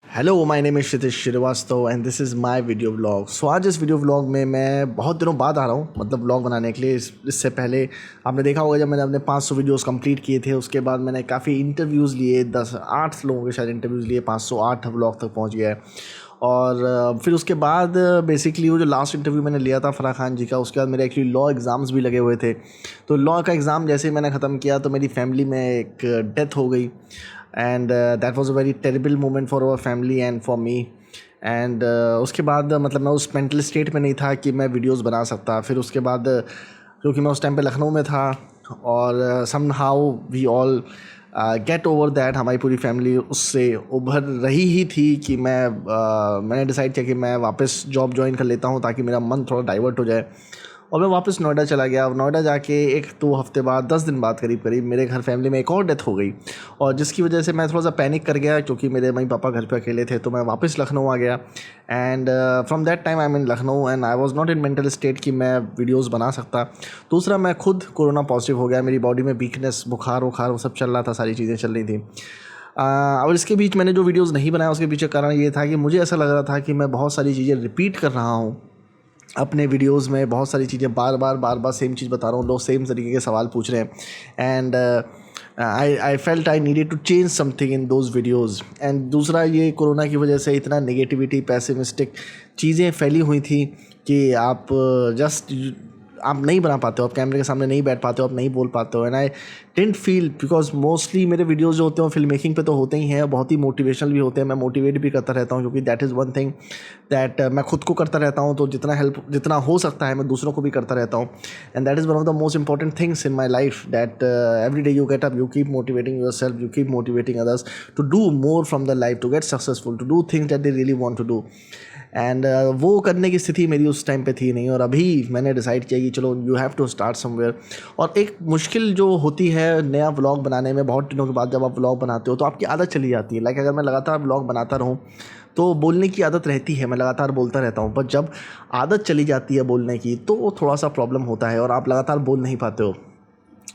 Hello, my name is Kshitij Srivastava and this is my video vlog. So आज इस video vlog में मैं बहुत दिनों बाद आ रहा हूँ, मतलब व्लॉग बनाने के लिए। इससे पहले आपने देखा होगा जब मैंने अपने 500 वीडियोस कंप्लीट किए थे, उसके बाद मैंने काफ़ी इंटरव्यूज़ लिए, 8 लोगों के शायद इंटरव्यूज़ लिए, 508 व्लॉग तक पहुँच गया है। और फिर उसके बाद बेसिकली वो जो लास्ट इंटरव्यू मैंने लिया था फ़राह खान जी का, उसके बाद मेरे एक्चुअली लॉ एग्ज़ाम्स भी लगे हुए थे। तो लॉ का एग्ज़ाम जैसे ही मैंने ख़त्म किया तो मेरी फैमिली में एक डेथ हो गई and that was a very terrible moment for our family and for me. And उसके बाद मतलब मैं उस मेंटल स्टेट में नहीं था कि मैं वीडियोस बना सकता। फिर उसके बाद क्योंकि मैं उस टाइम पे लखनऊ में था और somehow we all get over that, हमारी पूरी फैमिली उससे उभर रही ही थी कि मैंने डिसाइड किया कि मैं वापस जॉब ज्वाइन कर लेता हूँ ताकि मेरा मन थोड़ा डाइवर्ट हो जाए। और मैं वापस नोएडा चला गया। नोएडा जाके 1-2 हफ्ते बाद, 10 दिन बाद करीब मेरे घर फैमिली में एक और डेथ हो गई, और जिसकी वजह से मैं थोड़ा सा पैनिक कर गया क्योंकि मेरे मम्मी पापा घर पे अकेले थे। तो मैं वापस लखनऊ आ गया and from that time I M in Lucknow and I was not in mental state कि मैं वीडियोस बना सकता। दूसरा, मैं खुद कोरोना पॉजिटिव हो गया, मेरी बॉडी में वीकनेस, बुखार वो सब चल रहा था, सारी चीज़ें चल रही थी। और इसके बीच मैंने जो वीडियोज़ नहीं बनाया उसके पीछे कारण ये था कि मुझे ऐसा लग रहा था कि मैं बहुत सारी चीज़ें रिपीट कर रहा हूँ अपने वीडियोज़ में, बहुत सारी चीज़ें बार बार सेम चीज़ बता रहा हूँ, लोग सेम तरीके के सवाल पूछ रहे हैं and I felt I needed to change something in those videos. And दूसरा, ये कोरोना की वजह से इतना नेगेटिविटी, पैसिमिस्टिक चीज़ें फैली हुई थी कि आप नहीं बना पाते हो, आप कैमरे के सामने नहीं बैठ पाते हो, आप नहीं बोल पाते हो। And I didn't feel, because mostly मेरे वीडियोज़ जो होते हैं फिल्म मेकिंग पे तो होते ही हैं, बहुत ही मोटिवेशनल भी होते हैं, मैं मोटिवेट भी करता रहता हूँ क्योंकि that is one thing that मैं खुद को करता रहता हूँ, तो जितना हो सकता है मैं दूसरों को भी करता रहता हूँ। And that is one of the most important things in my life, that every day you get up, you keep motivating yourself, you keep motivating others to do more from the life, to get successful, to do things that they really want to do. And वो करने की स्थिति मेरी उस time पे थी नहीं, और अभी मैंने डिसाइड किया कि चलो you have to start somewhere. और एक मुश्किल जो होती है नया व्लॉग बनाने में, बहुत दिनों के बाद जब आप व्लॉग बनाते हो तो आपकी आदत चली जाती है। लाइक अगर मैं लगातार व्लॉग बनाता रहूँ तो बोलने की आदत रहती है, मैं लगातार बोलता रहता हूँ, पर जब आदत चली जाती है बोलने की तो थोड़ा सा प्रॉब्लम होता है और आप लगातार बोल नहीं पाते हो।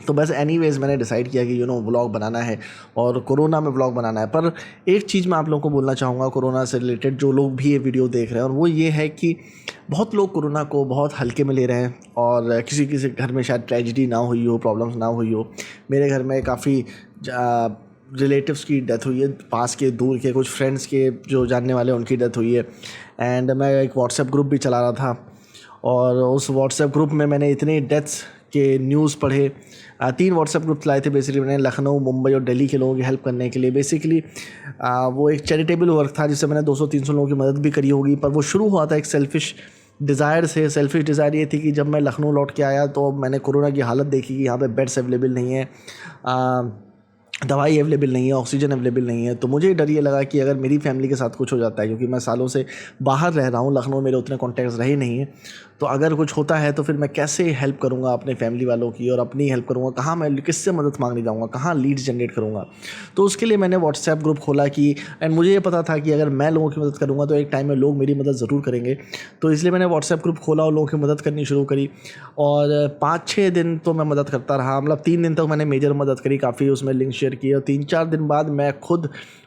तो बस एनीवेज़ मैंने डिसाइड किया कि व्लॉग बनाना है और कोरोना में व्लॉग बनाना है। पर एक चीज़ मैं आप लोगों को बोलना चाहूँगा कोरोना से रिलेटेड, जो लोग भी ये वीडियो देख रहे हैं, और वो ये है कि बहुत लोग कोरोना को बहुत हल्के में ले रहे हैं और किसी किसी घर में शायद ट्रेजिडी ना हुई हो, प्रॉब्लम्स ना हुई हो। मेरे घर में काफ़ी रिलेटिव्स की डेथ हुई है, पास के दूर के कुछ फ्रेंड्स के जो जानने वाले उनकी डेथ हुई है। एंड मैं एक व्हाट्सएप ग्रुप भी चला रहा था और उस व्हाट्सएप ग्रुप में मैंने इतने डेथ्स के न्यूज़ पढ़े। 3 व्हाट्सएप ग्रुप चलाए थे बेसिकली मैंने, लखनऊ, मुंबई और दिल्ली के लोगों की हेल्प करने के लिए। बेसिकली वो एक चैरिटेबल वर्क था जिससे मैंने 200-300 लोगों की मदद भी करी होगी, पर वो शुरू हुआ था एक सेल्फिश डिज़ायर से। सेल्फिश डिज़ायर ये थी कि जब मैं लखनऊ लौट के आया तो मैंने कोरोना की हालत देखी कि यहाँ पे बेड्स अवेलेबल नहीं है, दवाई अवेलेबल नहीं है, ऑक्सीजन अवेलेबल नहीं है। तो मुझे डर ये लगा कि अगर मेरी फैमिली के साथ कुछ हो जाता है, क्योंकि मैं सालों से बाहर रह रहा हूँ, लखनऊ में मेरे उतने कॉन्टैक्ट्स रहे नहीं हैं, तो अगर कुछ होता है तो फिर मैं कैसे हेल्प करूँगा अपने फैमिली वालों की और अपनी हेल्प करूँगा, कहाँ मैं किससे मदद मांगने जाऊँगा, कहाँ लीड्स जनरेट करूँगा। तो उसके लिए मैंने व्हाट्सएप ग्रुप खोला कि, एंड मुझे ये पता था कि अगर मैं लोगों की मदद करूँगा तो एक टाइम में लोग मेरी मदद ज़रूर करेंगे। तो इसलिए मैंने व्हाट्सएप ग्रुप खोला और लोगों की मदद करनी शुरू करी और 5-6 दिन तो मैं मदद करता रहा। मतलब 3 दिन तक मैंने मेजर मदद करी, काफ़ी उसमें लिंक शेयर किए, और 3-4 दिन बाद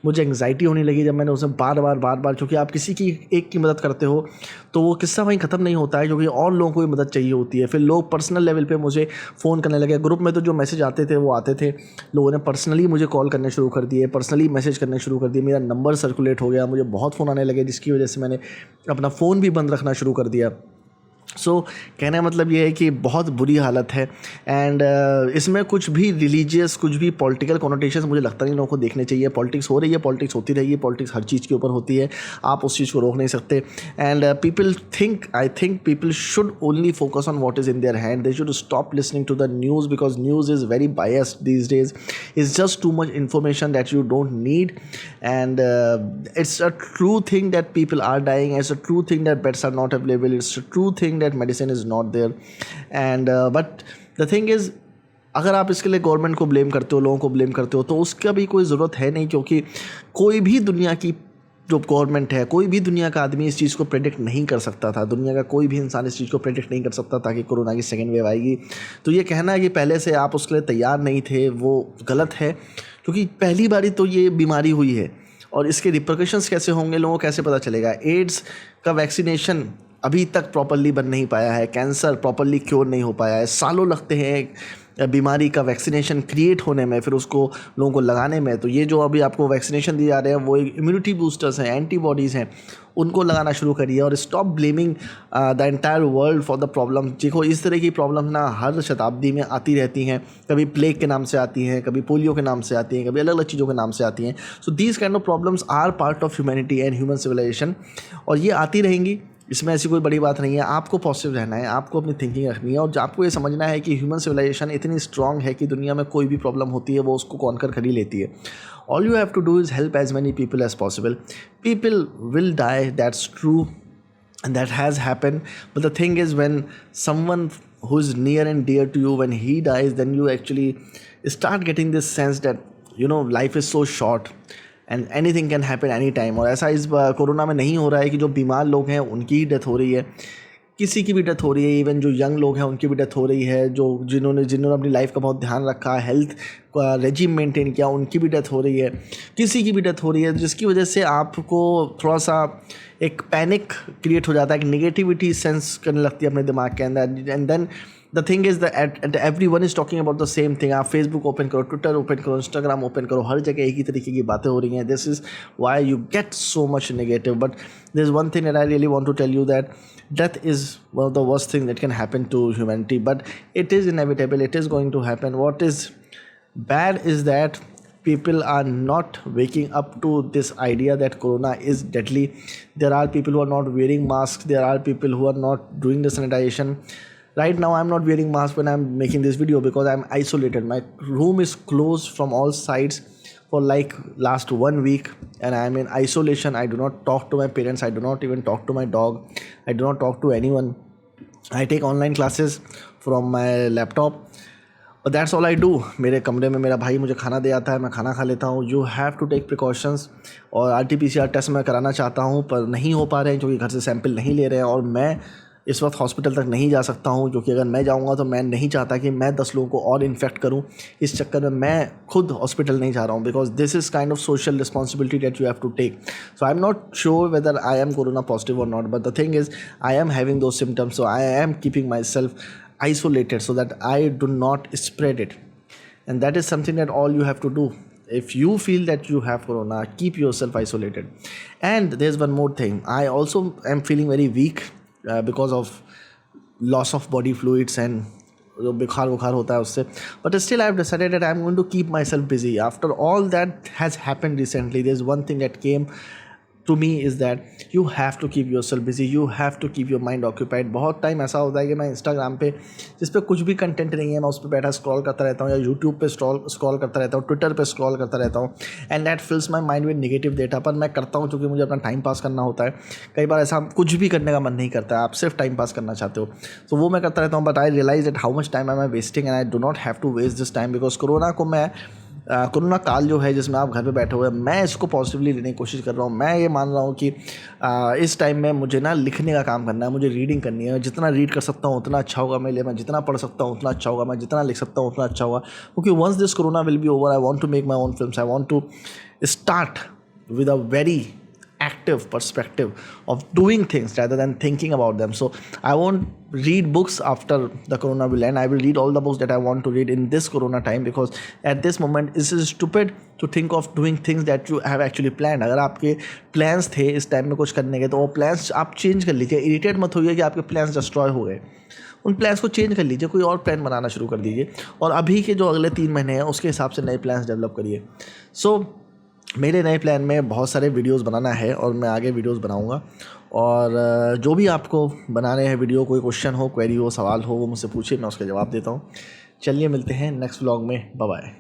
मुझे एंग्जाइटी होने लगी जब मैंने उसे बार बार, क्योंकि आप किसी की एक की मदद करते हो तो वो किस्सा वहीं ख़त्म नहीं होता है, क्योंकि और लोगों को भी मदद चाहिए होती है। फिर लोग पर्सनल लेवल पे मुझे फ़ोन करने लगे। ग्रुप में तो जो मैसेज आते थे वो आते थे, लोगों ने पर्सनली मुझे कॉल करने शुरू कर दिए, पर्सनली मैसेज करने शुरू कर दिए, मेरा नंबर सर्कुलेट हो गया, मुझे बहुत फ़ोन आने लगे, जिसकी वजह से मैंने अपना फ़ोन भी बंद रखना शुरू कर दिया। सो कहने का मतलब ये है कि बहुत बुरी हालत है। एंड इसमें कुछ भी रिलीजियस, कुछ भी पॉलिटिकल कॉनोटेशंस मुझे लगता नहीं लोगों को देखने चाहिए। पॉलिटिक्स हो रही है, पॉलिटिक्स होती रहेगी, पॉलिटिक्स हर चीज़ के ऊपर होती है, आप उस चीज़ को रोक नहीं सकते। And I think people should only focus on what is in their hand. They should stop listening to the news, because news is very biased these days, is just too much information that you don't need. And it's a true thing that people are dying, it's a true thing that beds are not available, it's a true thing that medicine is not there. And but the thing is, अगर आप इसके लिए government को blame करते हो, लोगों को blame करते हो, तो उसका भी कोई ज़रूरत है नहीं, क्योंकि कोई भी दुनिया की जो गवर्नमेंट है, कोई भी दुनिया का आदमी इस चीज़ को प्रेडिक्ट नहीं कर सकता था। दुनिया का कोई भी इंसान इस चीज़ को प्रेडिक्ट नहीं कर सकता था कि कोरोना की सेकेंड वेव आएगी। तो ये कहना है कि पहले से आप उसके लिए तैयार नहीं थे, वो गलत है, क्योंकि पहली बारी तो ये बीमारी हुई है और इसके रिपरकशंस कैसे होंगे, लोगों को कैसे पता चलेगा। एड्स का वैक्सीनेशन अभी तक प्रॉपरली बन नहीं पाया है, कैंसर प्रॉपरली क्योर नहीं हो पाया है, सालों लगते हैं बीमारी का वैक्सीनेशन क्रिएट होने में, फिर उसको लोगों को लगाने में। तो ये जो अभी आपको वैक्सीनेशन दिए जा रहे हैं वो इम्यूनिटी बूस्टर्स हैं, एंटीबॉडीज़ हैं, उनको लगाना शुरू करिए और stop blaming the entire world for the problem. देखो इस तरह की प्रॉब्लम ना हर शताब्दी में आती रहती हैं, कभी प्लेग के नाम से आती हैं, कभी पोलियो के नाम से आती हैं, कभी अलग अलग चीज़ों के नाम से आती हैं। So these kind of problems are part of humanity and human civilisation, और ये आती रहेंगी, इसमें ऐसी कोई बड़ी बात नहीं है। आपको पॉजिटिव रहना है, आपको अपनी थिंकिंग रखनी है, और आपको ये समझना है कि ह्यूमन सिविलाइजेशन इतनी स्ट्रांग है कि दुनिया में कोई भी प्रॉब्लम होती है वो उसको कॉन्कर कर ही लेती है। All you have to do is help as many people as possible. People will die, that's true, and that has happened, but the thing is when someone who is near and dear to you, when he dies, then you actually start getting this sense that life is so short and anything can happen any time। और ऐसा इस corona में नहीं हो रहा है कि जो बीमार लोग हैं उनकी ही डेथ हो रही है, किसी की भी डेथ हो रही है, इवन जो यंग लोग हैं उनकी भी डेथ हो रही है, जो जिन्होंने अपनी लाइफ का बहुत ध्यान रखा, हेल्थ का रेजिम मेंटेन किया, उनकी भी डेथ हो रही है, किसी की भी डेथ हो रही है, जिसकी वजह से आपको थोड़ा सा एक पैनिक क्रिएट हो जाता है, एक नेगेटिविटी सेंस करने लगती है अपने दिमाग के अंदर। And then the thing is that everyone is talking about the same thing. आप फेसबुक ओपन करो, ट्विटर ओपन करो, इंस्टाग्राम ओपन करो, हर जगह एक ही तरीके की बातें हो रही हैं। This is why you get so much negative. But there is one thing that I really want to tell you, that death is one of the worst things that can happen to humanity, but it is inevitable, it is going to happen. What is bad is that people are not waking up to this idea that corona is deadly. There are people who are not wearing masks, there are people who are not doing the sanitization. Right now I'm not wearing mask when I'm making this video because I'm isolated. My room is closed from all sides for like last 1 week and I'm in isolation. I do not talk to my parents, I do not even talk to my dog, I do not talk to anyone. I take online classes from my laptop, but that's all I do. मेरे कमरे में मेरा भाई मुझे खाना दे आता है, मैं खाना खा लेता हूँ। You have to take precautions। और RT-PCR टेस्ट मैं कराना चाहता हूँ पर नहीं हो पा रहे हैं क्योंकि घर से सैंपल नहीं ले रहे हैं, और मैं इस वक्त हॉस्पिटल तक नहीं जा सकता हूँ, जो कि अगर मैं जाऊँगा तो मैं नहीं चाहता कि मैं 10 लोगों को और इन्फेक्ट करूँ। इस चक्कर में मैं खुद हॉस्पिटल नहीं जा रहा हूँ, because this is kind of social responsibility that you have to take. So I am not sure whether I am corona positive और not, but the thing is I am having those symptoms, so I am keeping myself isolated so that I do not spread it, and that is something that all you have to do. If you feel that you have corona, keep yourself isolated. And there's one more thing, I also am feeling very weak because of loss of body fluids and जो बुखार होता है उससे, but still I have decided that I am going to keep myself busy. After all that has happened recently, there's one thing that came to me is that you have to keep yourself busy, you have to keep your mind occupied. बहुत time ऐसा होता है कि मैं Instagram पे जिस पे कुछ भी कंटेंट नहीं है मैं उस पर बैठा स्क्रॉल करता रहता हूँ, या यूट्यूब पे स्क्रॉल करता रहता हूँ, ट्विटर पे स्क्रॉल करता रहता हूँ, and that fills my mind with negative data. पर मैं करता हूँ क्योंकि मुझे अपना टाइम पास करना होता है। कई बार ऐसा कुछ भी करने का मन नहीं करता है, आप सिर्फ टाइम पास करना चाहते हो, तो वो मैं करता रहता हूँ। But I realise that how much time I am wasting and I do not have to waste this time, because corona काल जो है जिसमें आप घर पे बैठे हुए हैं, मैं इसको पॉजिटिवली लेने की कोशिश कर रहा हूँ। मैं ये मान रहा हूँ कि इस टाइम में मुझे ना लिखने का काम करना है, मुझे रीडिंग करनी है। जितना रीड कर सकता हूँ उतना अच्छा होगा मेरे लिए, मैं जितना पढ़ सकता हूँ उतना अच्छा होगा, मैं जितना लिख सकता हूँ उतना अच्छा होगा, क्योंकि once this corona will be over I want to make my own films, I want to start with a very active perspective of doing things rather than thinking about them. So I won't read books after the corona will end. I will read all the books that I want to read in this corona time, because at this moment it is stupid to think of doing things that you have actually planned. अगर आपके plans थे इस time में कुछ करने के, तो वो plans आप चेंज कर लीजिए। इरिटेट मत होइए कि आपके plans डिस्ट्रॉय हो गए, उन प्लान्स को चेंज कर लीजिए, कोई और प्लान बनाना शुरू कर दीजिए, और अभी के जो अगले 3 महीने हैं उसके हिसाब से नए प्लान्स डेवलप करिए। सो मेरे नए प्लान में बहुत सारे वीडियोस बनाना है और मैं आगे वीडियोस बनाऊंगा, और जो भी आपको बनाने हैं वीडियो, कोई क्वेश्चन हो, क्वेरी हो, सवाल हो, वो मुझसे पूछिए, मैं उसका जवाब देता हूँ। चलिए मिलते हैं नेक्स्ट व्लॉग में, बाय बाय।